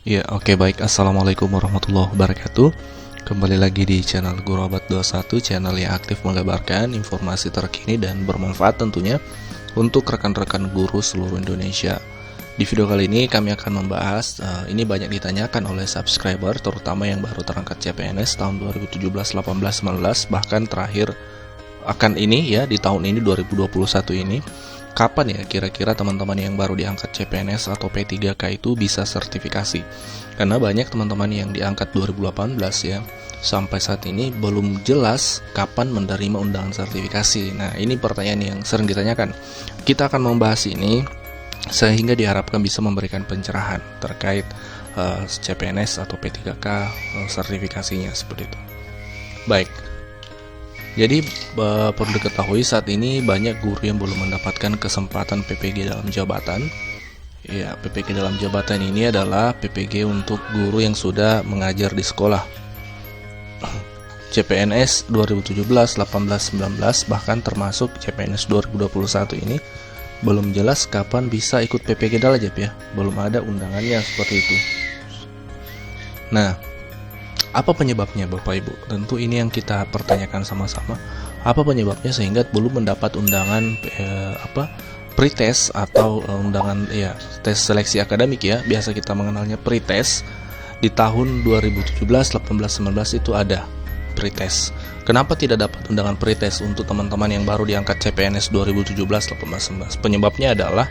Ya, oke, baik. Assalamualaikum warahmatullahi wabarakatuh. Kembali lagi di channel Guru Abad 21, channel yang aktif mengabarkan informasi terkini dan bermanfaat tentunya untuk rekan-rekan guru seluruh Indonesia. Di video kali ini kami akan membahas, ini banyak ditanyakan oleh subscriber, terutama yang baru terangkat CPNS tahun 2017, 18, 19, bahkan terakhir akan ini ya, di tahun ini 2021 ini. Kapan ya kira-kira teman-teman yang baru diangkat CPNS atau P3K itu bisa sertifikasi? Karena banyak teman-teman yang diangkat 2018 ya, sampai saat ini belum jelas kapan menerima undangan sertifikasi. Nah, ini pertanyaan yang sering ditanyakan. Kita akan membahas ini sehingga diharapkan bisa memberikan pencerahan terkait CPNS atau P3K sertifikasinya seperti itu. Baik. Jadi perlu diketahui saat ini banyak guru yang belum mendapatkan kesempatan PPG dalam jabatan. Ya, PPG dalam jabatan ini adalah PPG untuk guru yang sudah mengajar di sekolah. CPNS 2017, 18, 19 bahkan termasuk CPNS 2021 ini belum jelas kapan bisa ikut PPG Dalajab ya. Belum ada undangannya seperti itu. Nah, apa penyebabnya Bapak Ibu? Tentu ini yang kita pertanyakan sama-sama. Apa penyebabnya sehingga belum mendapat undangan pretest atau undangan ya tes seleksi akademik ya. Biasa kita mengenalnya pretest. Di tahun 2017, 18, 19 itu ada pretest. Kenapa tidak dapat undangan pretest untuk teman-teman yang baru diangkat CPNS 2017, 18, 19? Penyebabnya adalah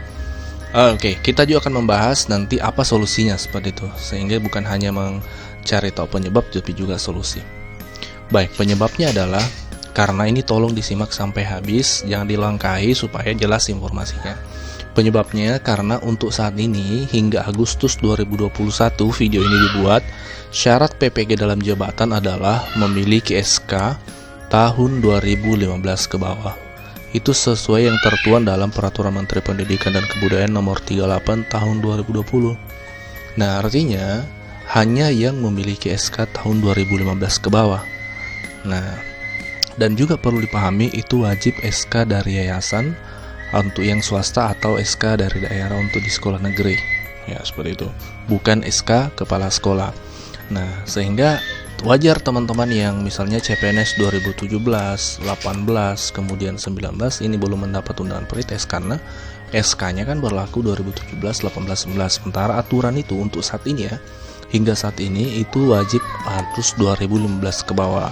kita juga akan membahas nanti apa solusinya seperti itu, sehingga bukan hanya mencari tahu penyebab tapi juga solusi. Baik, penyebabnya adalah karena ini tolong disimak sampai habis, jangan dilangkahi supaya jelas informasinya. Penyebabnya karena untuk saat ini hingga Agustus 2021 video ini dibuat, syarat PPG dalam jabatan adalah memiliki SK tahun 2015 ke bawah. Itu sesuai yang tertuang dalam Peraturan Menteri Pendidikan dan Kebudayaan Nomor 38 Tahun 2020. Nah, artinya hanya yang memiliki SK tahun 2015 ke bawah. Nah, dan juga perlu dipahami itu wajib SK dari yayasan untuk yang swasta atau SK dari daerah untuk di sekolah negeri. Ya, seperti itu. Bukan SK kepala sekolah. Nah, sehingga wajar teman-teman yang misalnya CPNS 2017, 18, kemudian 19 ini belum mendapat undangan pretest karena SK-nya kan berlaku 2017, 18, 19. Sementara aturan itu untuk saat ini ya, hingga saat ini itu wajib harus 2015 ke bawah.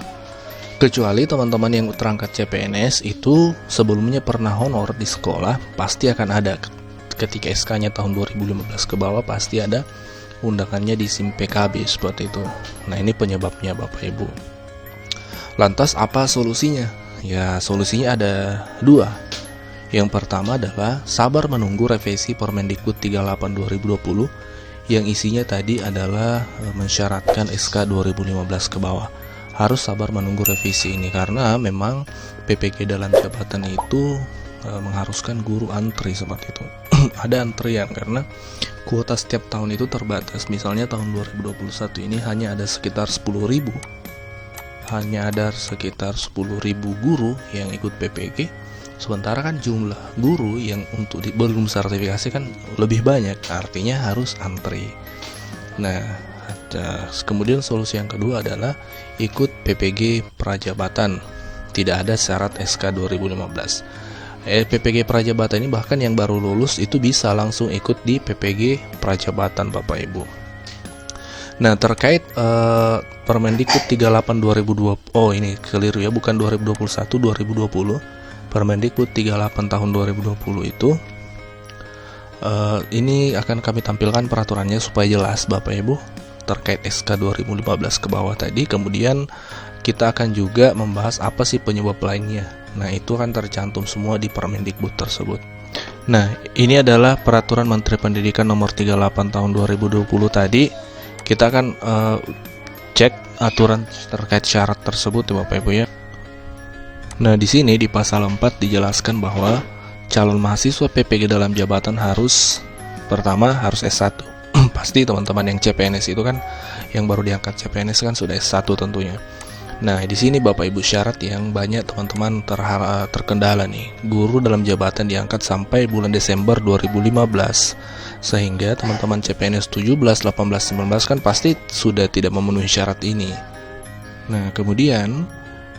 Kecuali teman-teman yang terangkat CPNS itu sebelumnya pernah honor di sekolah, pasti akan ada ketika SK-nya tahun 2015 ke bawah pasti ada undangannya di SIM PKB seperti itu. Nah, ini penyebabnya Bapak Ibu. Lantas apa solusinya? Ya, solusinya ada dua. Yang pertama adalah sabar menunggu revisi Permendikbud 38 2020 yang isinya tadi adalah mensyaratkan SK 2015 ke bawah. Harus sabar menunggu revisi ini karena memang PPG dalam jabatan itu mengharuskan guru antri seperti itu. Ada antrian karena kuota setiap tahun itu terbatas. Misalnya tahun 2021 ini hanya ada sekitar 10.000. Hanya ada sekitar 10.000 guru yang ikut PPG. Sementara kan jumlah guru yang untuk belum sertifikasi kan lebih banyak. Artinya harus antri. Nah, kemudian solusi yang kedua adalah ikut PPG prajabatan. Tidak ada syarat SK 2015. PPG prajabatan ini bahkan yang baru lulus itu bisa langsung ikut di PPG prajabatan Bapak Ibu. Nah, terkait Permendikbud 38 2020, ini keliru ya, bukan 2021, 2020. Permendikbud 38 tahun 2020 itu ini akan kami tampilkan peraturannya supaya jelas Bapak Ibu terkait SK 2015 ke bawah tadi. Kemudian kita akan juga membahas apa sih penyebab lainnya. Nah, itu akan tercantum semua di Permendikbud tersebut. Nah, ini adalah Peraturan Menteri Pendidikan Nomor 38 Tahun 2020 tadi. Kita akan cek aturan terkait syarat tersebut ya Bapak Ibu ya. Nah, di sini di pasal 4 dijelaskan bahwa calon mahasiswa PPG dalam jabatan pertama harus S1. Pasti teman-teman yang CPNS itu kan yang baru diangkat CPNS kan sudah S1 tentunya. Nah, di sini Bapak Ibu syarat yang banyak teman-teman terkendala nih. Guru dalam jabatan diangkat sampai bulan Desember 2015. Sehingga teman-teman CPNS 17, 18, 19 kan pasti sudah tidak memenuhi syarat ini. Nah, kemudian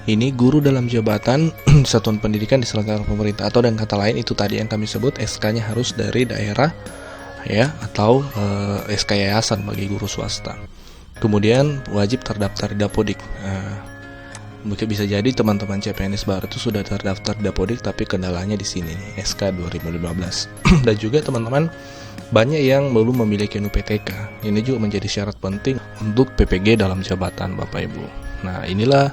ini guru dalam jabatan satuan pendidikan diselenggarakan pemerintah, atau dengan kata lain itu tadi yang kami sebut SK-nya harus dari daerah ya, atau SK yayasan bagi guru swasta. Kemudian wajib terdaftar di Dapodik. Mungkin bisa jadi teman-teman CPNS baru itu sudah terdaftar di Dapodik, tapi kendalanya di sini nih, SK 2015. Dan juga teman-teman banyak yang belum memiliki NUPTK. Ini juga menjadi syarat penting untuk PPG dalam jabatan Bapak Ibu. Nah, inilah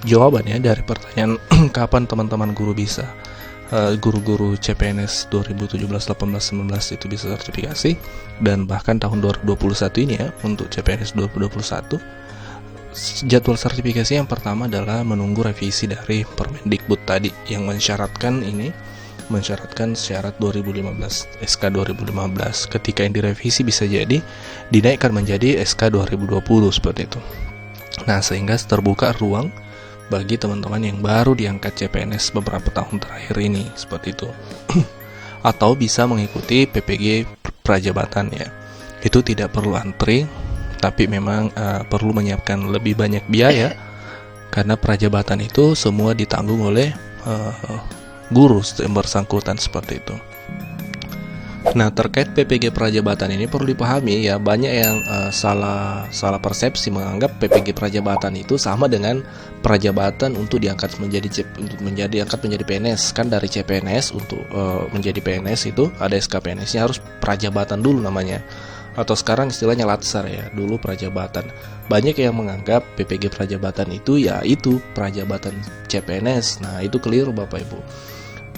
jawabannya dari pertanyaan kapan teman-teman guru bisa guru-guru CPNS 2017, 18, 19 itu bisa sertifikasi, dan bahkan tahun 2021 ini ya untuk CPNS 2021 jadwal sertifikasi yang pertama adalah menunggu revisi dari Permendikbud tadi yang mensyaratkan syarat 2015 SK 2015. Ketika yang direvisi bisa jadi dinaikkan menjadi SK 2020 seperti itu. Nah, sehingga terbuka ruang bagi teman-teman yang baru diangkat CPNS beberapa tahun terakhir ini seperti itu. Atau bisa mengikuti PPG prajabatan ya. Itu tidak perlu antri, tapi memang perlu menyiapkan lebih banyak biaya karena prajabatan itu semua ditanggung oleh guru yang bersangkutan seperti itu. Nah, terkait PPG prajabatan ini perlu dipahami ya, banyak yang salah persepsi menganggap PPG prajabatan itu sama dengan prajabatan untuk diangkat menjadi PNS. Kan dari CPNS untuk menjadi PNS itu ada SKPNS-nya, harus prajabatan dulu namanya. Atau sekarang istilahnya latsar ya, dulu prajabatan. Banyak yang menganggap PPG prajabatan itu ya itu prajabatan CPNS. Nah, itu keliru Bapak Ibu.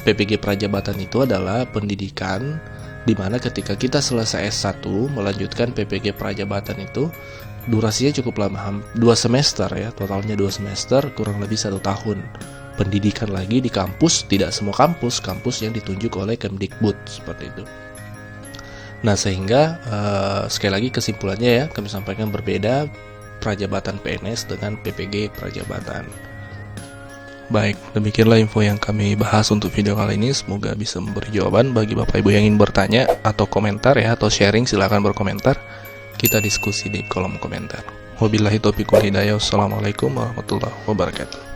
PPG prajabatan itu adalah pendidikan di mana ketika kita selesai S1 melanjutkan PPG prajabatan itu durasinya cukup lama, 2 semester ya, totalnya 2 semester, kurang lebih 1 tahun pendidikan lagi di kampus. Tidak semua kampus yang ditunjuk oleh Kemdikbud seperti itu. Nah, sehingga sekali lagi kesimpulannya ya, kami sampaikan berbeda prajabatan PNS dengan PPG prajabatan. Baik, demikianlah info yang kami bahas untuk video kali ini. Semoga bisa memberi jawaban bagi Bapak Ibu yang ingin bertanya atau komentar ya, atau sharing, silahkan berkomentar. Kita diskusi di kolom komentar. Wabillahi taufiq wal hidayah. Wassalamualaikum warahmatullahi wabarakatuh.